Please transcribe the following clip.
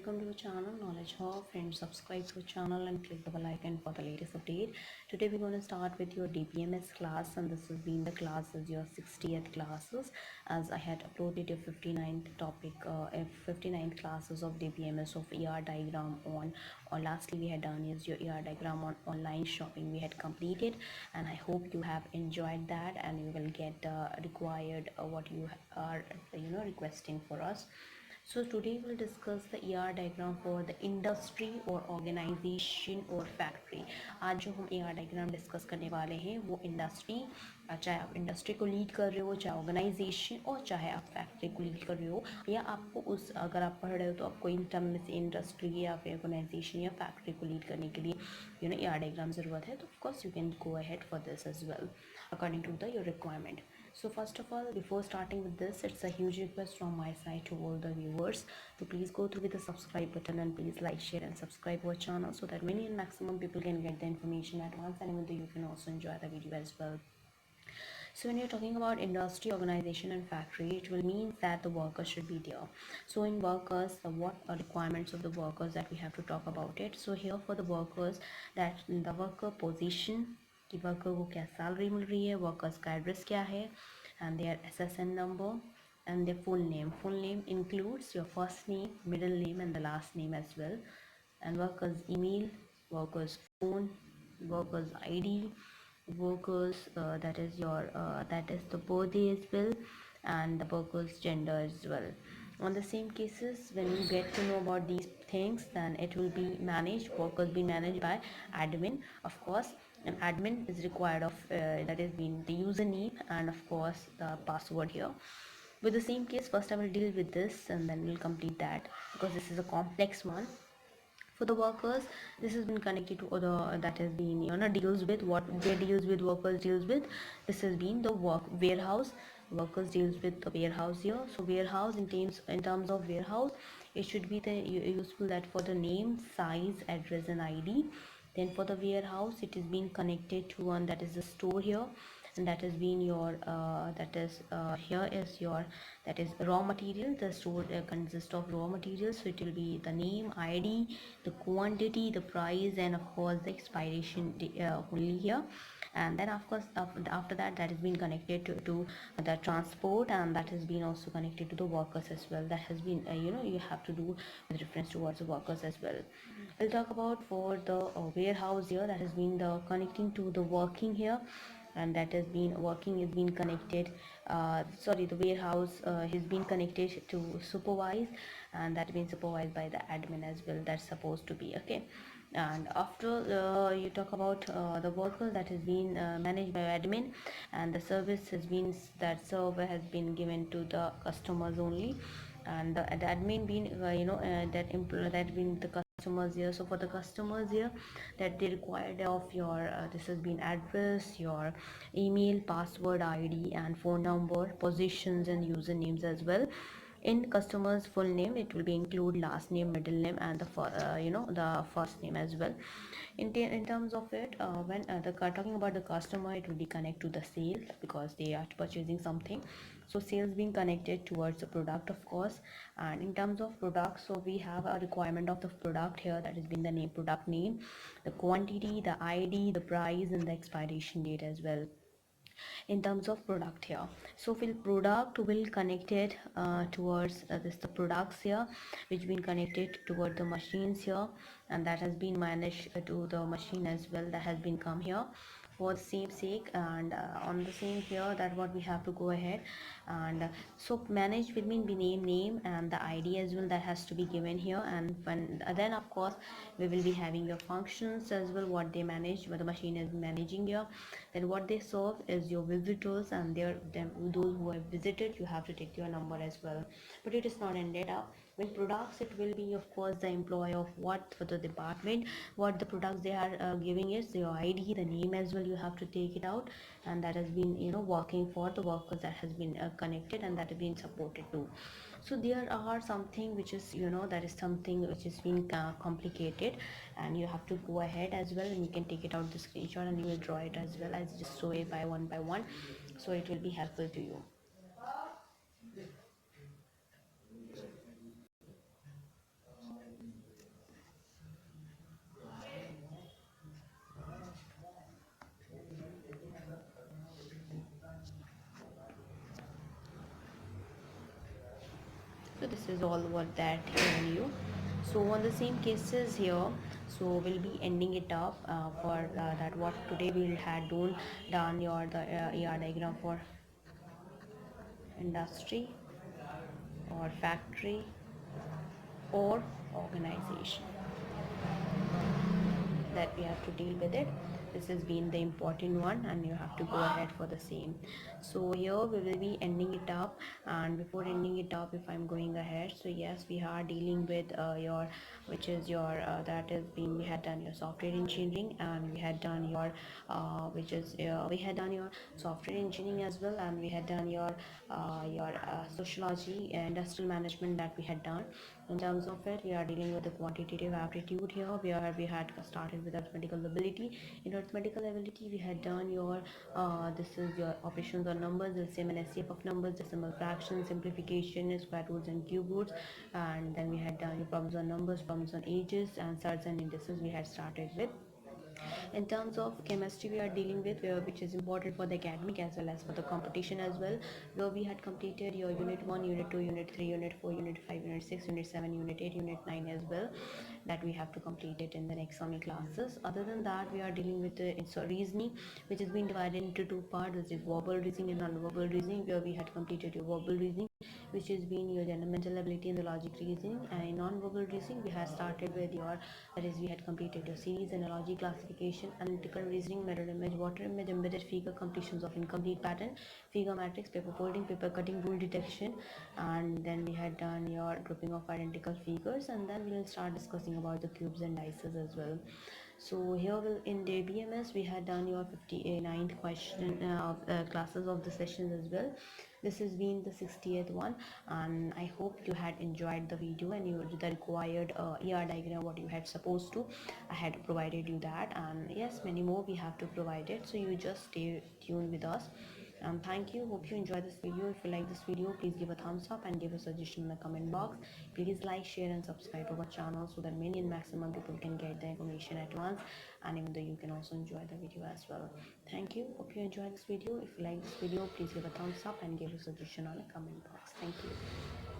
welcome to our channel Knowledge Hub. Friends, subscribe to our channel and click the bell icon for the latest update. Today we're going to start with your DPMS class, and this has been the classes your 60th classes, as I had uploaded your 59th topic, 59th classes of DPMS of ER diagram on, or lastly we had done is your ER diagram on online shopping we had completed, and I hope you have enjoyed that and you will get required what you are requesting for us. So today we'll discuss the ER diagram for the industry or organization or factory. आज जो हम ER diagram discuss करने वाले हैं वो industry, चाहे आप industry को लीड कर रहे हो, चाहे ऑर्गेनाइजेशन, और चाहे आप फैक्ट्री को लीड कर रहे हो, या आपको उस अगर आप पढ़ रहे हो तो आपको इन टर्म में से इंडस्ट्री या फिर ऑर्गेनाइजेशन या फैक्ट्री को लीड करने के लिए ER diagram ज़रूरत है, तो of course you can go ahead for this as well according to the your requirement. So first of all, before starting with this, it's a huge request from my side to all the viewers to please go through with the subscribe button and please like, share and subscribe our channel so that many and maximum people can get the information at once, and even though you can also enjoy the video as well. So when you're talking about industry, organization and factory, it will mean that the workers should be there. So in workers, what are requirements of the workers that we have to talk about it. So here for the workers, that the worker position, कि worker को क्या salary मिल रही है, workers का address क्या है, and their SSN number and their full name. Full name includes your first name, middle name and the last name as well, and workers email, workers phone, workers ID, workers that is your that is the birthday as well, and the workers gender as well. On the same cases, when you get to know about these things, then it will be managed, workers be managed by admin. Of course, an admin is required of that is being the username and of course the password here. With the same case, first I will deal with this and then we'll complete that, because this is a complex one. For the workers, this has been connected to other, that has been deals with what they deals with, workers deals with. This has been the warehouse. Workers deals with the warehouse here. So warehouse, in terms of warehouse, it should be the useful that for the name, size, address and ID. Then for the warehouse, it is being connected to one, that is the store here, and that has been your here is your, that is raw material. The store consists of raw materials, so it will be the name, ID, the quantity, the price, and of course the expiration only here. And then of course after that, that has been connected to the transport, and that has been also connected to the workers as well. That has been you have to do with reference towards the workers as well. We'll talk about for the warehouse here, that has been the connecting to the working here, and that has been working is being connected the warehouse has been connected to supervise, and that been supervised by the admin as well. That's supposed to be okay. And after you talk about the worker, that has been managed by admin, and the service has been, that server has been given to the customers only, and the admin being that being the customers here. So for the customers here, that they required of your this has been address, your email, password, ID and phone number, positions and usernames as well. In customers full name, it will be include last name, middle name and the first name as well. In terms of it, when talking about the customer, it will be connect to the sales, because they are purchasing something, so sales being connected towards the product of course. And in terms of product, so we have a requirement of the product here, that has been the name, product name, the quantity, the ID, the price and the expiration date as well. In terms of product here, so will product will connected towards the products here, which been connected toward the machines here, and that has been managed to the machine as well, that has been come here for the same sake. And on the same here, that what we have to go ahead, and so manage will mean be name and the ID as well, that has to be given here. And when then of course we will be having your functions as well, what they manage, what the machine is managing here. Then what they serve is your visitors, and those who have visited, you have to take your number as well. But it is not ended up with products. It will be of course the employee of what for the department, what the products they are giving is your ID, the name as well, you have to take it out. And that has been working for the workers, that has been connected and that has been supported too. So there are something which is that is something which is being complicated, and you have to go ahead as well, and you can take it out the screenshot and you will draw it as well. As just show it by one, so it will be helpful to you. So this is all what that given you. So on the same cases here, so we'll be ending it up for that what today we'll had done your the ER diagram for industry or factory or organization that we have to deal with it. This has been the important one and you have to go ahead for the same. So here we will be ending it up, and before ending it up, if I'm going ahead, so yes, we are dealing with your which is your that is being we had done your software engineering, and we had done your which is we had done your software engineering as well, and we had done your sociology industrial management that we had done. In terms of it, we are dealing with the quantitative aptitude here, where we had started with arithmetical ability. In arithmetical ability, we had done your this is your operations on numbers, LCM and SCF of numbers, decimal fractions, simplification, square roots and cube roots, and then we had done your problems on numbers, problems on ages, and surds and indices we had started with. In terms of chemistry, we are dealing with which is important for the academic as well as for the competition as well, where we had completed your unit 1, unit 2, unit 3, unit 4, unit 5, unit 6, unit 7, unit 8, unit 9 as well, that we have to complete it in the next coming classes. Other than that, we are dealing with it's a reasoning, which has been divided into two parts, which is verbal reasoning and non-verbal reasoning, where we had completed your verbal reasoning, which has been your general mental ability and the logic reasoning. And in non-verbal reasoning, we had started with your that is we had completed your series, analogy, classification, analytical reasoning, mirror image, water image, embedded figure, completions of incomplete pattern, figure matrix, paper folding, paper cutting, rule detection, and then we had done your grouping of identical figures, and then we will start discussing about the cubes and dices as well. So here will in the BMS we had done your 59th question classes of the sessions as well. This has been the 60th one, and I hope you had enjoyed the video and you the required ER diagram what you had supposed to. I had provided you that, and yes, many more we have to provide it, so you just stay tuned with us. Thank you, hope you enjoy this video. If you like this video, please give a thumbs up and give a suggestion in the comment box. Please like, share and subscribe to our channel so that many and maximum people can get the information at once, and even though you can also enjoy the video as well. Thank you, hope you enjoy this video. If you like this video, please give a thumbs up and give a suggestion on the comment box. Thank you.